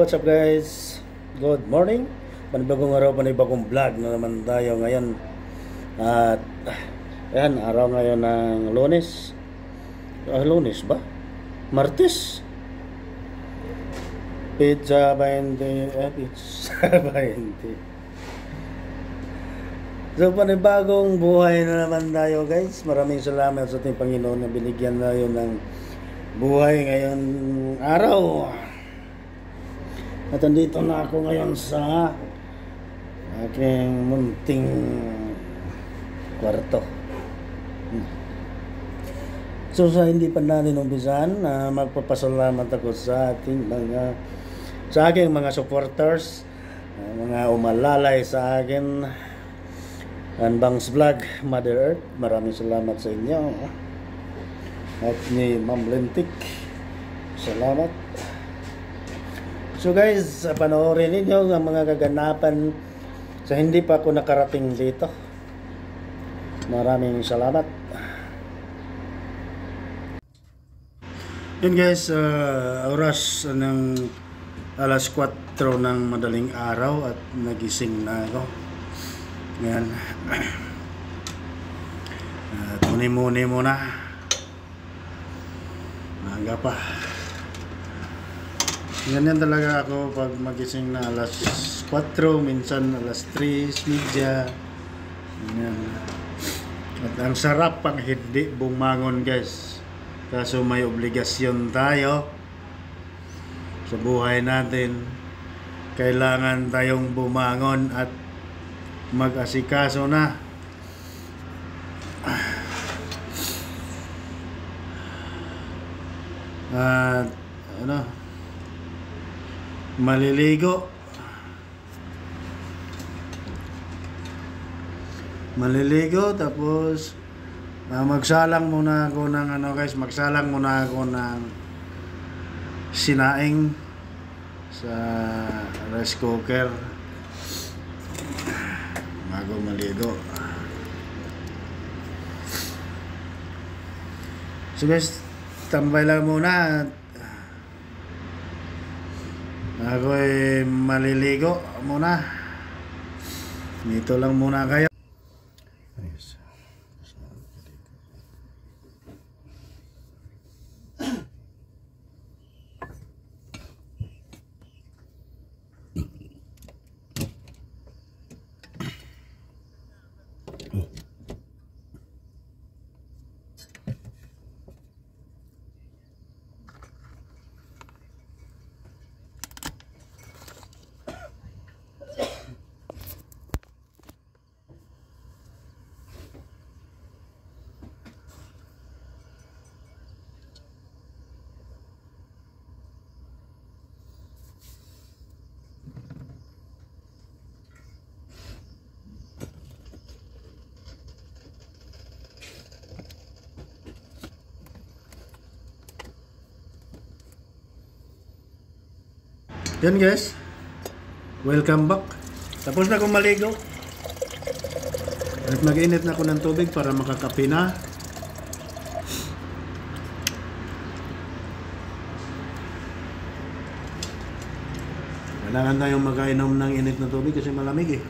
What's up guys? Good morning. Panibagong araw, panibagong vlog na naman tayo ngayon. At ayan, araw ngayon ng Lunes. Lunes ba? Martes. Pizza 20. Pizza 20. So panibagong buhay na naman tayo guys. Maraming salamat sa ating Panginoon na binigyan tayo ng buhay ngayon araw. At andito na ako ngayon sa aking munting kwarto. So sa hindi pa natin umpisan, magpapasalamat ako sa aking mga supporters, mga umalalay sa akin. Anbangs Vlog, Mother Earth, maraming salamat sa inyo. At ni Ma'am Lentik, salamat. So guys, panoorin ninyo ang mga kaganapan sa hindi pa ako nakarating dito. Maraming salamat. Yun guys, oras ng alas 4 ng madaling araw at nagising na ako. Yan. Muni-muni muna. Maaga pa. Ganyan talaga ako pag magising na alas 4, minsan alas 3:30. Ganyan. At ang sarap pang hindi bumangon guys. Kaso may obligasyon tayo sa buhay natin. Kailangan tayong bumangon at mag-asikaso na. At maliligo tapos magsalang muna ako ng magsalang muna ako ng sinaing sa rice cooker bago maligo. So guys, tambay lang muna at ako'y maliligo muna. Dito lang muna kayo. Yan guys, welcome back. Tapos na akong maligo at mag-init na ako ng tubig para makakape na. Kailangan tayong magkainom ng init na tubig kasi malamig eh.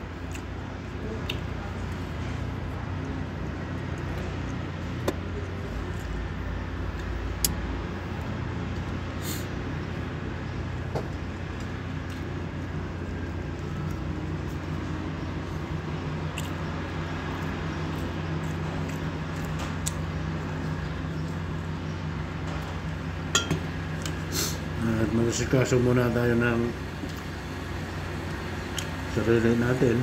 At mag-asikaso muna tayo ng sarili natin.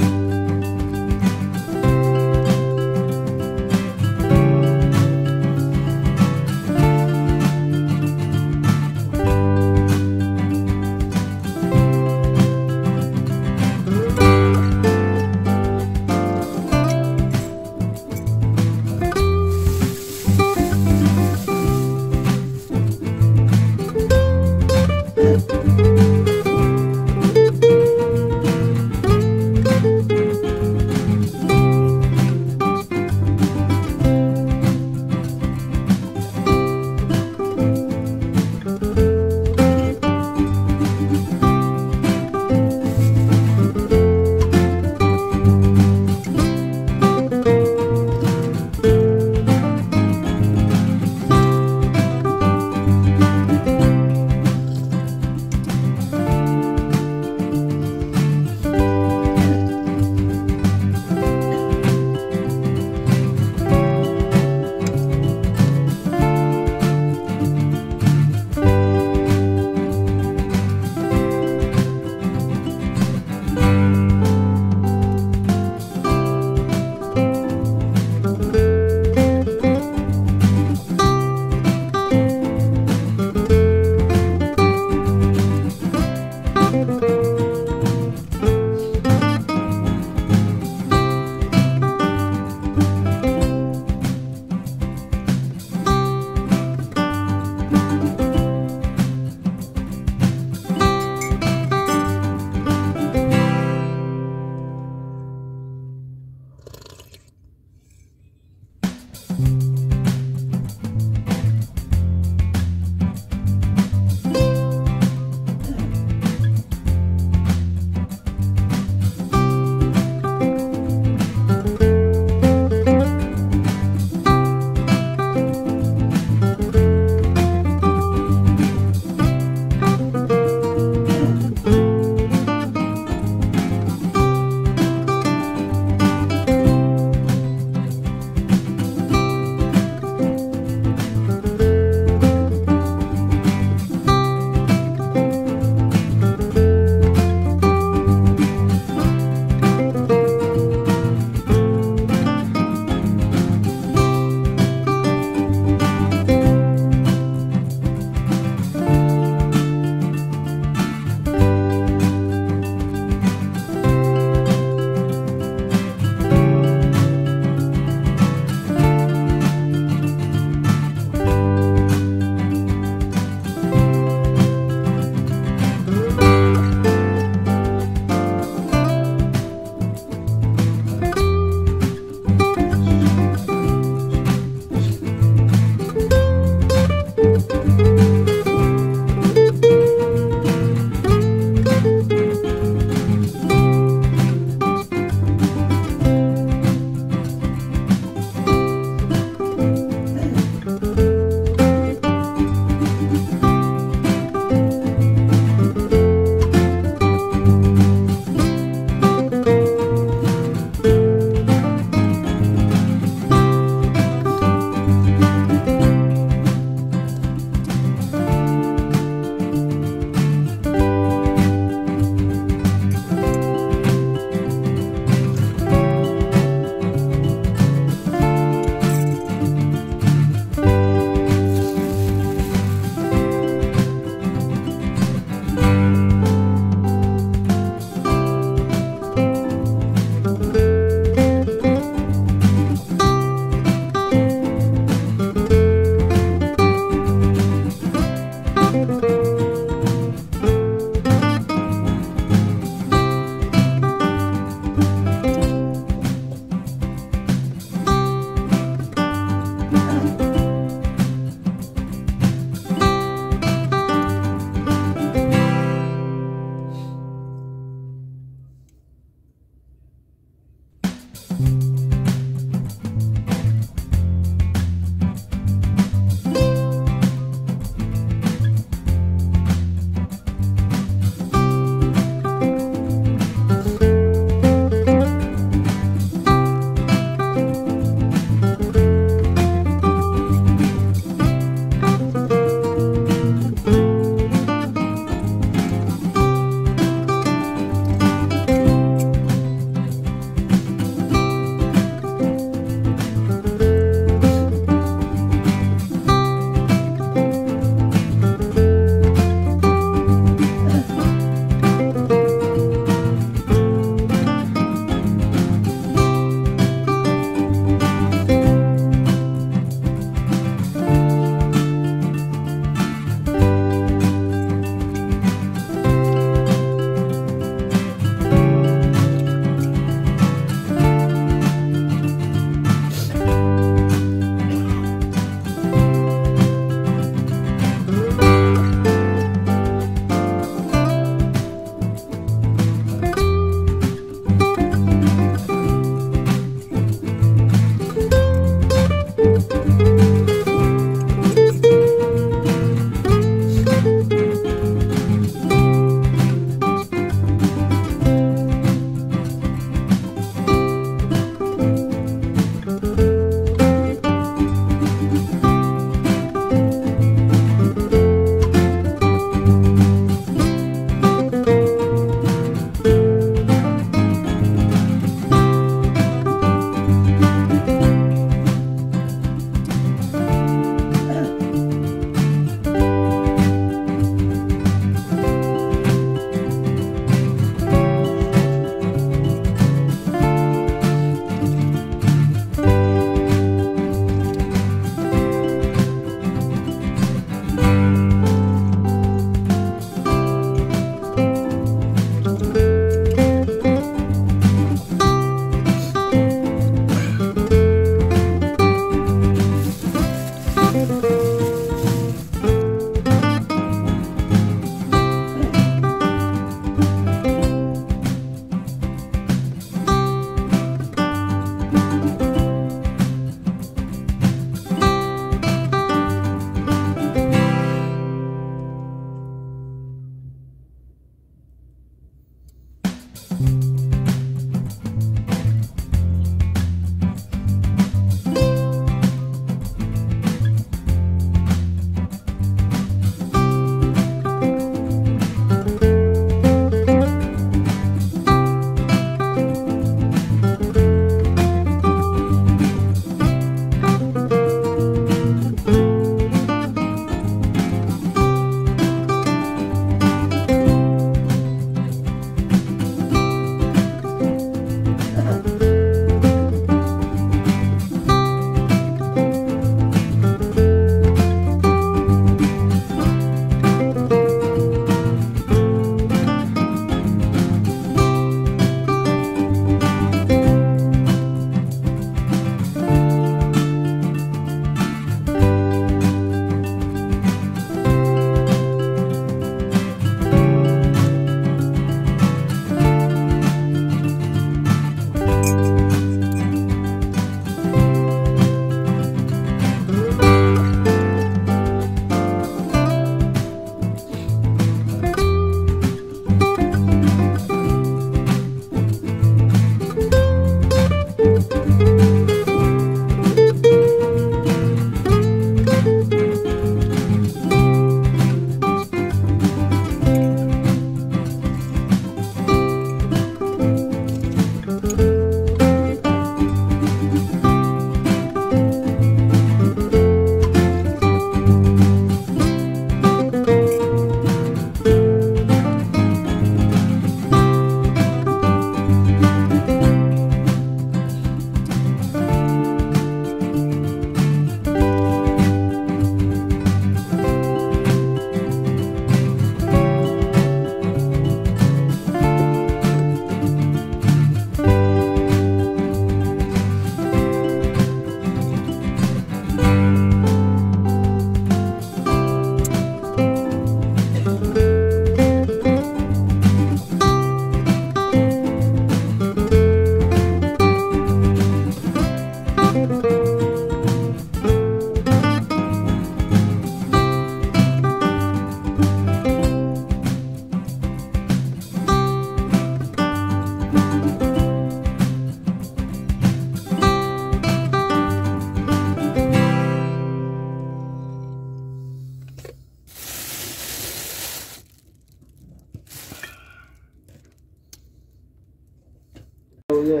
niya.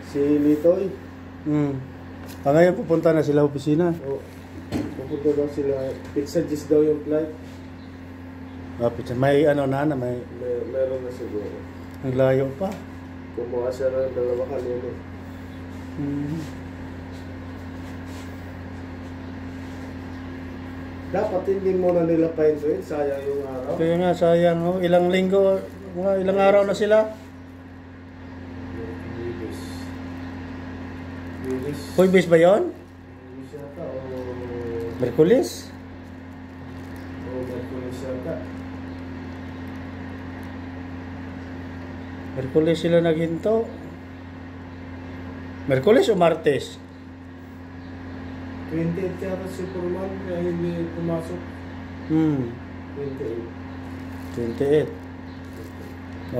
Si Litoy. Ngayon pupunta na sila opisina. Oh, pupunta daw sila. Pizza Gis daw yung flight. May ano na, Meron na siguro. ang layo pa. Kumuha siya ng 2 kanina. Dapat hindi muna nila pa-enjoy. Sayang yung araw. Kaya nga sayang, oh. Ilang linggo, ilang araw na sila. Huwebes ba yun? Lunes yata o... Merkulis? Merkulis yata. Merkulis sila naghinto. Merkulis o Martes? 28 yata si Purman kaya hindi pumasok. 28.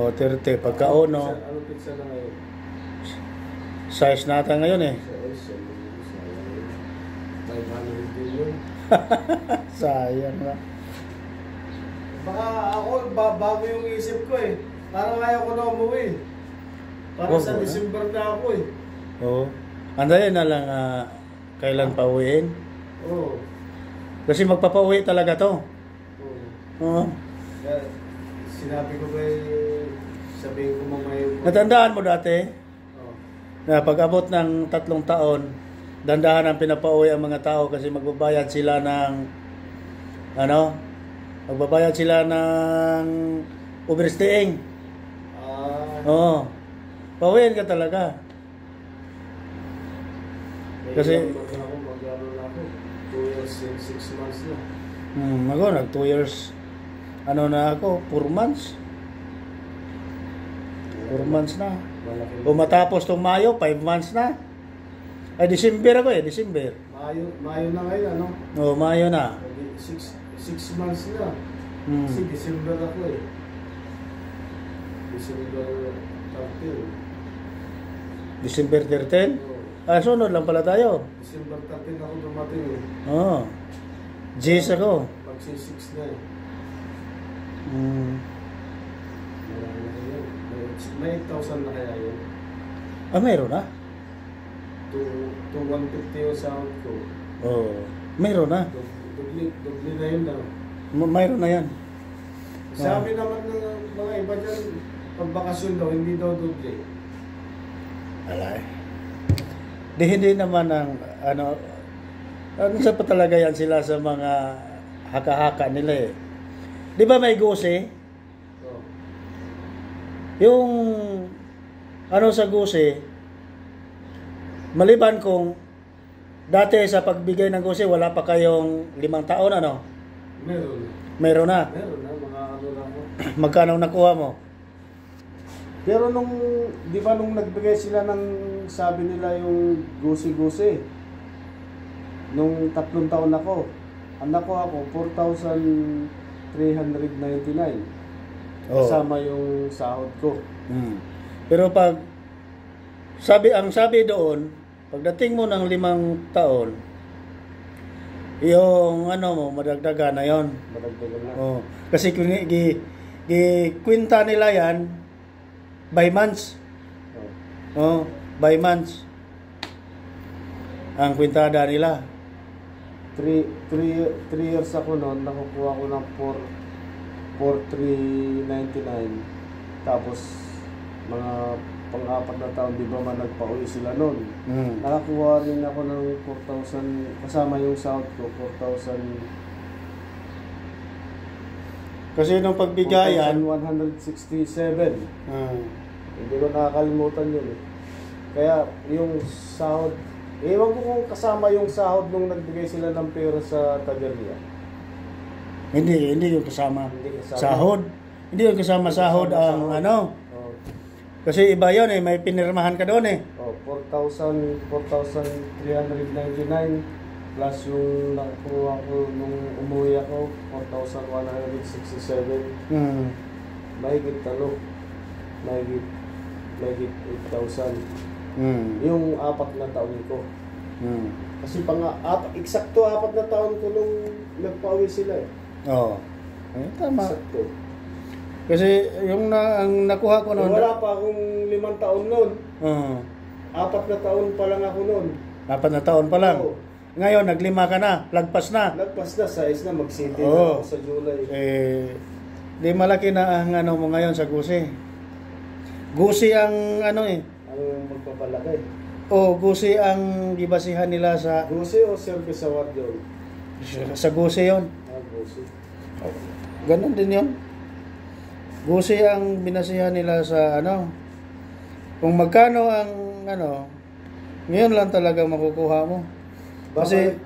28. O, 30. Pagka-ono. Ano pizza na ngayon? Size natin ngayon eh. Sayang. 500 billion. Sayang na. Baka ako, bago yung isip ko eh. Parang ayaw ko na umuwi. Parang sa December na ako eh. Oo. Andayan na lang kailan pa uwiin. Oo. Kasi magpapauwi talaga to. Oo. Kaya, sinabi ko sabihin ko mamaya. Natandaan mo dati na pag-abot ng 3 taon, dandahan ang pinapauwi ang mga tao kasi magbabayad sila ng magbabayad sila ng overstaying. Oo. Pauwiin ka talaga. Kasi mag-ano na ako, 2 years and 6 months na. Nag 2 years. Ano na ako? 4 months. 4 months na. O matapos tong Mayo, 5 months na. Ay, December ako eh, December. Mayo na ngayon, ano? Oo, Mayo na. 6 months na. Kasi December ako eh. December 13. December 13? Sunod lang pala tayo. December 13 ako dumating eh. Oo. J's ako. Magsi-6 na eh. May 8,000 na kaya yun? Mayroon na? To 150 yung sahod ko. Oo. Mayroon na. Dubli na yun daw. Mayroon na yan. Sabi naman ng mga iba dyan, pag bakasyon daw, hindi daw dubli. Alay. Hindi naman ang sa pa talaga yan sila sa mga haka-haka nila eh. Di ba may guse? Oh. Yung sa guse, maliban kung dati sa pagbigay ng guse wala pa kayong 5 taon Meron na. Meron na, mga lang mo. Magkano nakuha mo? Pero di ba nung nagbigay sila ng, sabi nila yung gusi-gusi, nung 3 taon ako, ang nakuha ko, 4,399. Kasama yung sahod ko. Pero ang sabi doon, pagdating mo ng 5 taon, yung mo, madagdagan na yon. Madagdagan na. Oh. Kasi kung kwenta nila yan, by months. By months. Ang kwintada nila. 3 years ako noon, nakukuha ko ng 4,399. Tapos mga pang-4 na taon, di ba man nagpa-uwi sila noon. Nakakuha rin ako ng 4,000, kasama yung sahod ko, 4,000. Kasi nung pagbigayan 4,167. Hindi ko nakakalimutan yun eh. Kaya yung sahod, ewan ko kung kasama yung sahod nung nagbigay sila ng pera sa tagerya. Hindi yung kasama. Hindi kasama. Sahod. Hindi yung kasama sahod ang Kasi iba yun eh, may pinirmahan ka doon eh. 4,399 plus yung nakuha ko nung umuwi ako, 4,167. Mahigit mahigit 8,000. Yung 4 na taon ko. Kasi eksakto 4 na taon ko nung nagpa-uwi sila eh. Oo. Tama. Eksakto. Kasi ang nakuha ko noon. Wala pa akong 5 taon noon. 4 na taon pa lang ako noon. 4 na taon pa lang. Oo. Ngayon, naglima ka na. Lagpas na. Lagpas na, size na, mag-city na Oo. ako sa July. Di malaki na ang ano mo ngayon sa Gusi. Gusi ang ano eh. Ang magpapalaki. Gusi ang gibasihan nila sa Gusi o service award yun? sa Gusi yon. Gusi. Ganon din yon. Gusi ang binasihan nila sa ano. Kung magkano ang ano, ngayon lang talaga makukuha mo. Kasi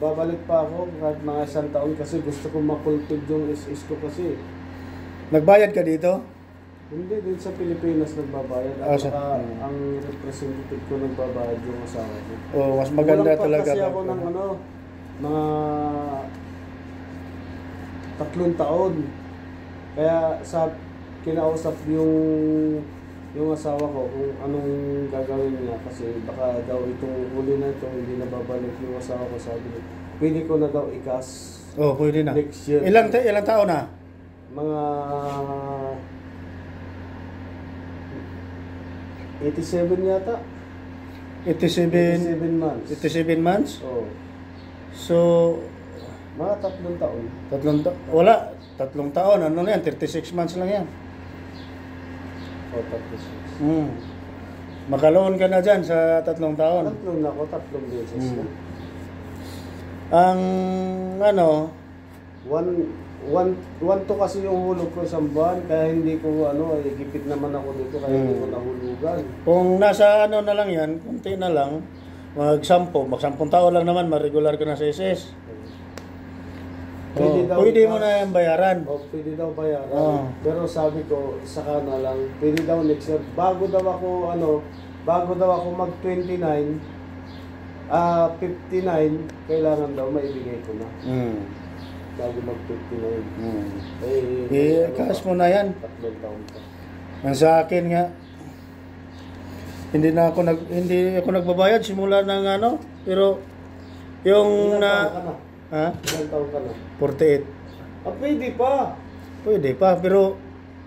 Babalik pa ako kahit mga 1 taon kasi gusto ko makultid yung SS ko kasi. Nagbayad ka dito? Hindi, din sa Pilipinas nagbabayad. Ang representative ko nagbabayad yung asawa ko. Mas maganda Kulang pa talaga. Kasi ako ng mga 3 taon. Kaya kinausap yung asawa ko kung anong gagawin niya kasi baka daw itong huli na ito hindi na babalik yung asawa ko, sabi niya. Pwede ko na daw ikas. Pwede na. Next year. Ilang taon na? Mga 87 yata. 87 months. 87 months? Oo. So, mga 3 taon. Wala. 3 taon. Ano na yan? 36 months lang yan. 36. Makaloon ka na dyan sa 3 taon. 3 na ako, 3 beses na. Ang ano, 1 to kasi yung hulog ko isang buwan, kaya hindi ko gipit naman ako dito, kaya hindi ko nahulugan. kung nasa ano na lang yan, kunti na lang, mag-10 taon lang naman, ma-regular ka na sa SS. Pwede mo na yung bayaran. Pwede daw bayaran. Pero sabi ko, saka na lang, pwede daw next year. Bago daw ako mag-29, 59, kailangan daw maibigay ko na. Bago mag-59. Cash mo na yan. 3 taon pa. Ang sa akin nga, hindi ako nagbabayad simula ng ano, pero yung Ilang taon ka na? Ha? Ilang taon ka na? 48. Pwede pa. Pwede pa, pero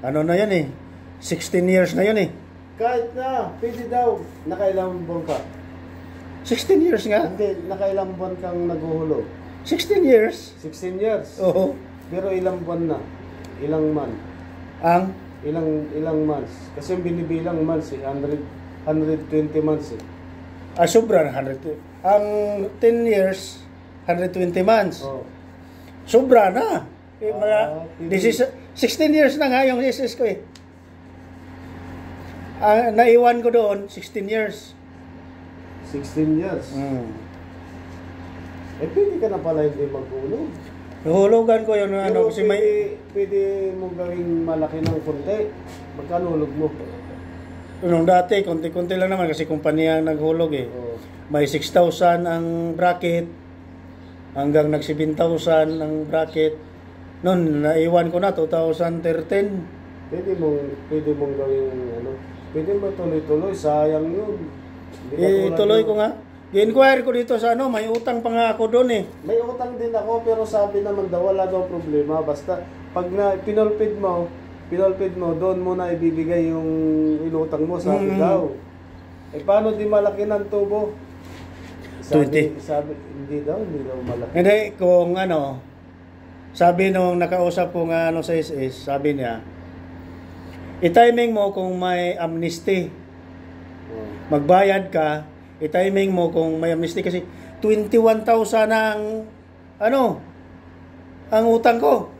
ano na yan eh. 16 years na yun eh. Kahit na, pwede daw. Nakailang buwan ka? 16 years nga. Hindi, nakailang buwan kang naghuhulog? 16 years. 16 years? Oo. Pero ilang buwan na? Ilang month? Ang? Ilang months? Kasi binibilang months eh, 120 months eh. Sobra na 100. Ang 10 years, 120 months. Sobra na. Mga 16 years na nga yung SS ko eh. Naiwan ko doon, 16 years. 16 years? Pwede ka na pala hindi maghulog. Hulugan ko yun. Pero kasi pwede mo gawing malaki ng konti. Magkano hulog mo? Nung dati, konti-konti lang naman kasi kumpanya ang naghulog eh. May 6,000 ang bracket. Hanggang nag 7,000 ang bracket. Noon, naiwan ko na, 2013. Pwede mong gawing pwede mo tuloy-tuloy, sayang yun. Tuloy ko nga. I-inquire ko dito sa may utang pa nga ako doon eh. May utang din ako, pero sabi naman daw, wala daw problema. Basta, pag pinolpid mo, doon mo na ibibigay yung inutang mo, sabi daw. Paano di malaki ng tubo? Sabi, hindi daw malaki. Hindi, kung sabi nung nakausap ko nga sa SS, sabi niya, i-timing mo kung may amnesty. Magbayad ka, i-timing mo kung may amnesty kasi 21,000 ang ang utang ko.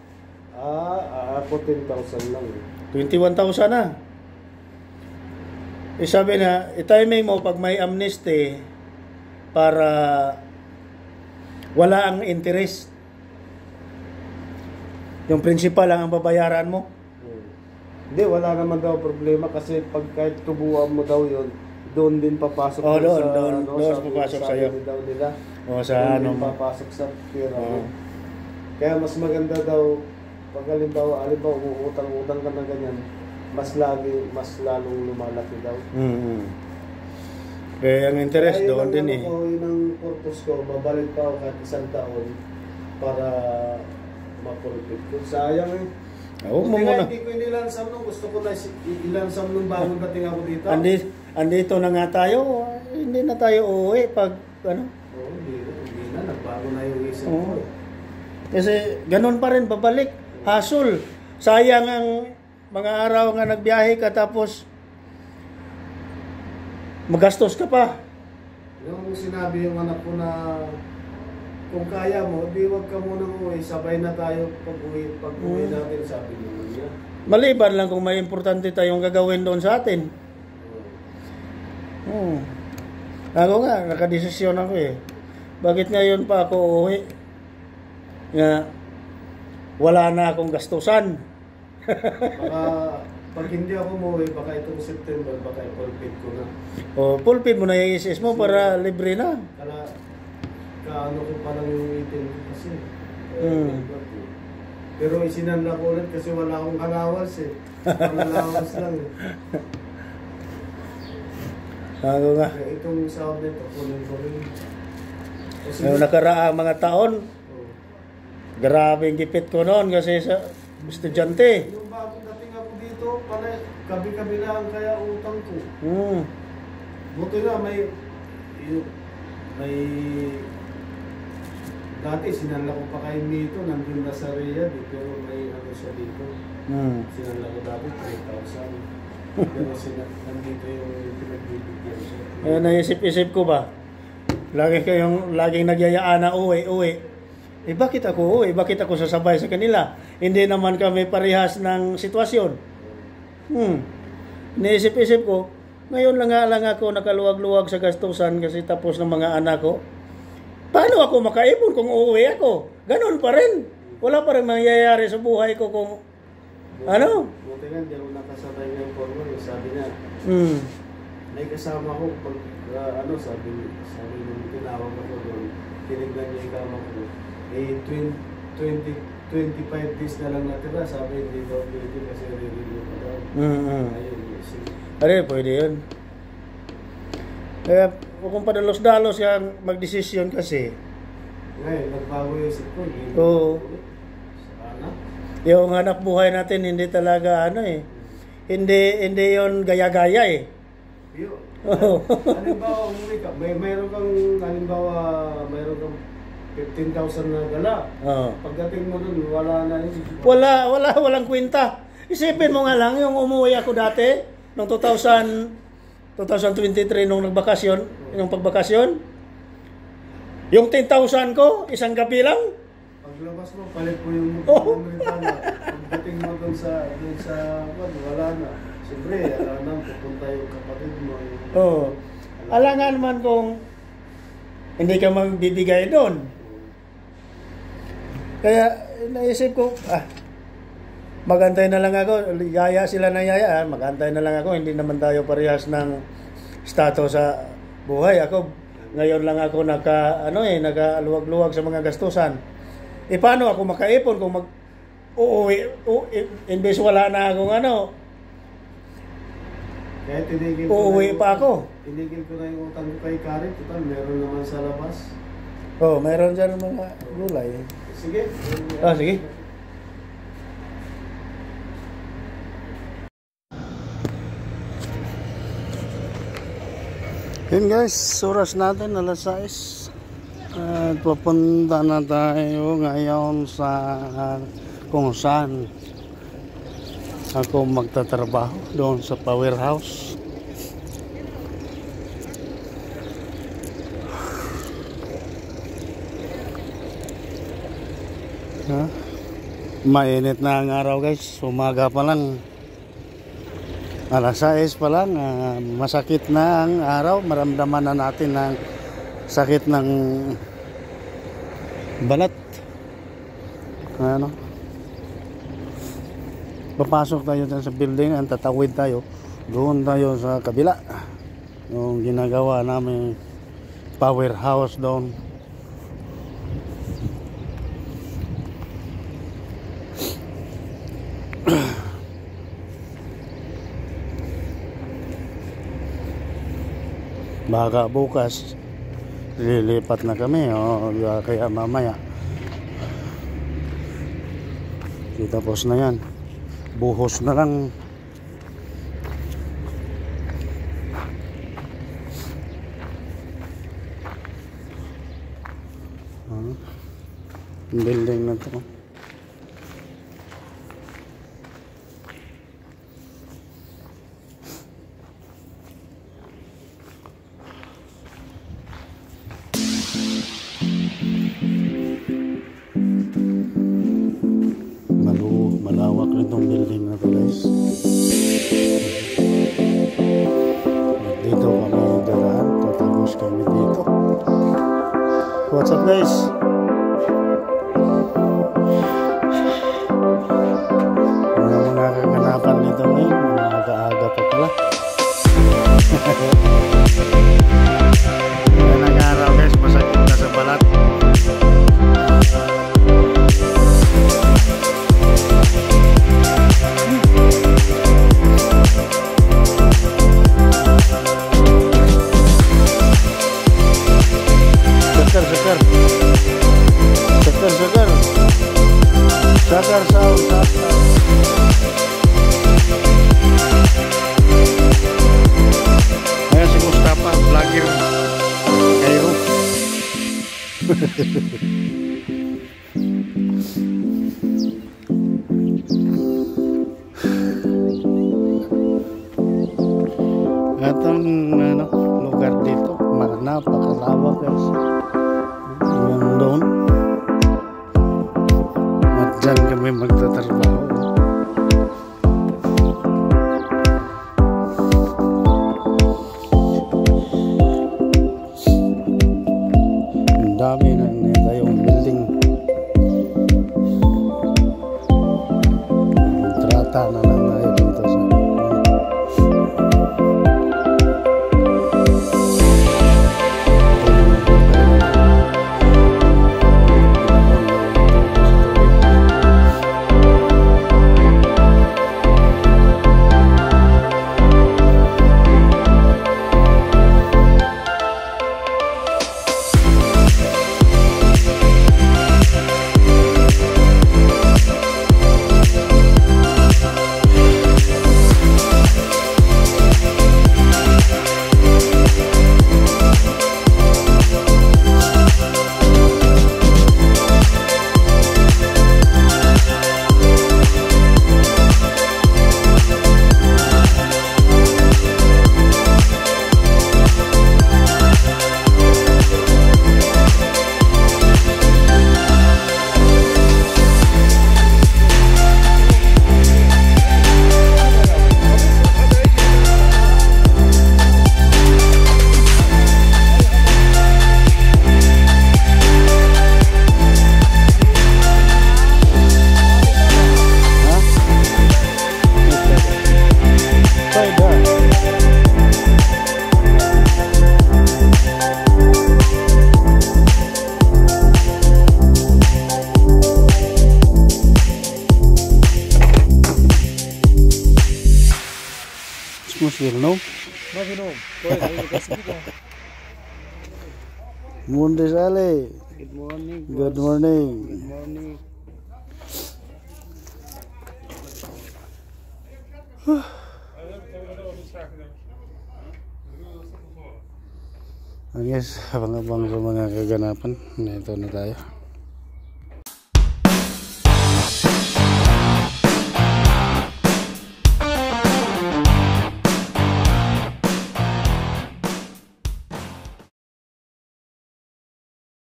Ako 10,000 lang. 21,000 na. Sabi na, i-timing mo pag may amnesty para wala ang interest. Yung principal lang ang babayaran mo. Hindi, wala naman daw problema kasi pag kahit tubuan mo daw yun, doon din papasok doon papasok sa iyo. Daw nila. Sa doon din papasok sa pera mo. Kaya mas maganda daw pag halimbawa umuutang-utang ka na ganyan, mas lalong lumalaki daw. Kaya ang interest kaya doon din eh. Yun ang purpose ko, babalik pa ako kahit 1 taon para mapulpit ko. Sayang eh. Huwag mo Kaya muna. hindi ko inilansam nung gusto ko na ilansam nung bagong dating ako dito. Andito na nga tayo. Hindi na tayo uuwi pag ano. Oo, hindi na. Nagbago na yung isip Oo. ko. Kasi ganun pa rin, babalik. Hassle. Sayang ang mga araw nga nagbiyahe ka tapos magastos ka pa. Yung sinabi yung anak ko na kung kaya mo, di wag ka muna umuwi, sabay na tayo pag-uwi natin, sabi niya. Maliban lang kung may importante tayong gagawin doon sa atin. Ako nga, nakadesisyon ako eh. Bakit ngayon pa ako uuwi? Nga, wala na akong gastusan. Baka, pag hindi ako umuwi, baka itong September, baka i-pulpit ko na. O, pulpit mo na yung isis mo para libre na. Kaano ko pa lang yung itin kasi. Pero isinanla ko ulit kasi wala akong allowance eh. Ang allowance lang eh. Ako nga. Kaya itong sahod nito, kunin ko rin. Yung nakaraang mga taon, grabe yung gipit ko noon kasi sa estudyante. Yung bagong dating ako dito, pala kabi-kabi lang kaya utang ko. Buti na may dati sinanla ko pa kayo dito, nandun na sa Riyadh, pero may ano siya dito. Sinanla ko dati 3,000. Pero nandito yung pinagbibigyan siya. Kaya naisip-isip ko ba, laging nagyayaan na uwi. Eh bakit ako uwi? Bakit ako sasabay sa kanila? Hindi naman kami parehas ng sitwasyon. Naisip-isip ko, ngayon lang ako nakaluwag-luwag sa gastusan kasi tapos ng mga anak ko. Paano ako makaipon kung uuwi ako? Ganon pa rin. Wala pa rin mangyayari sa buhay ko kung ano? Buti nga, hindi ako nakasabay ng forma. Sabi niya, may kasama ko pag sabi nung tinawag ako doon, tinignan niya yung kama ko. 25 days na lang natira. Sabi, hindi daw pwede kasi re-review pa daw. Ayun, Are, pwede yun. Kaya, kung padalos-dalos yung magdesisyon kasi. Ngayon, nagbago yung isip ko. Oo. Sana. Yung hanap buhay natin, hindi talaga Hindi yun gaya-gaya eh. Yun. Halimbawa, umuwi ka. Mayroon kang 15,000 na gala. Pagdating mo dun, wala na yun. Walang kwenta. Isipin mo nga lang, yung umuwi ako dati, noong 2023 nung nagbakasyon, yung pagbakasyon, yung 10,000 ko, isang gabi lang. Paglabas mo, palit mo yung rintana. Pagdating mo dun sa wala na. Siyempre, alam na, pupunta yung kapatid mo. Alangan man kung hindi ka magbibigay doon. Kaya, naisip ko, magantay na lang ako. Yaya sila na yaya. Magantay na lang ako. Hindi naman tayo parehas ng status sa buhay. Ako, ngayon lang ako nakaluwag-luwag sa mga gastusan. Paano ako makaipon kung uuwi? Imbes wala na akong Kaya tinigil uuwi pa ako. Tinigil ko na yung utang ko kay Karen. Total, meron naman sa labas. Meron dyan mga gulay. Sige. Sige. Yun guys, oras natin alas 6. At papunta na tayo ngayon sa kung saan ako magtatrabaho doon sa powerhouse. Mainit na ang araw guys, umaga pa lang. Alas 6 pa lang, masakit na ang araw. Maramdaman na natin ang sakit ng balat. Papasok tayo dyan sa building, ang tatawid tayo. Doon tayo sa kabila. Yung ginagawa namin powerhouse doon. Baka bukas lilipat na kami kaya mamaya tapos na yan. buhos na lang. Building na to. Malawak rin tong building na to, guys. Dito kami daraan, tatapos kami dito. What's up, guys? Mga kaganapan dito ngayon, aga-aga pa pala. Yan ang araw, guys, masakit na sa balat. Sakar sound, sakar. Ayan si Mustafa, vlogger Cairo. At ang lugar dito, napakalawak, guys. Yung doon. At dyan kami magtatrabaho. Ang dami na tayong building. Trata na lang tayo dito sa Mundi Sale. Good morning. Good morning. Good morning. Guys, abang-abang sa mga kaganapan. Nito na tayo.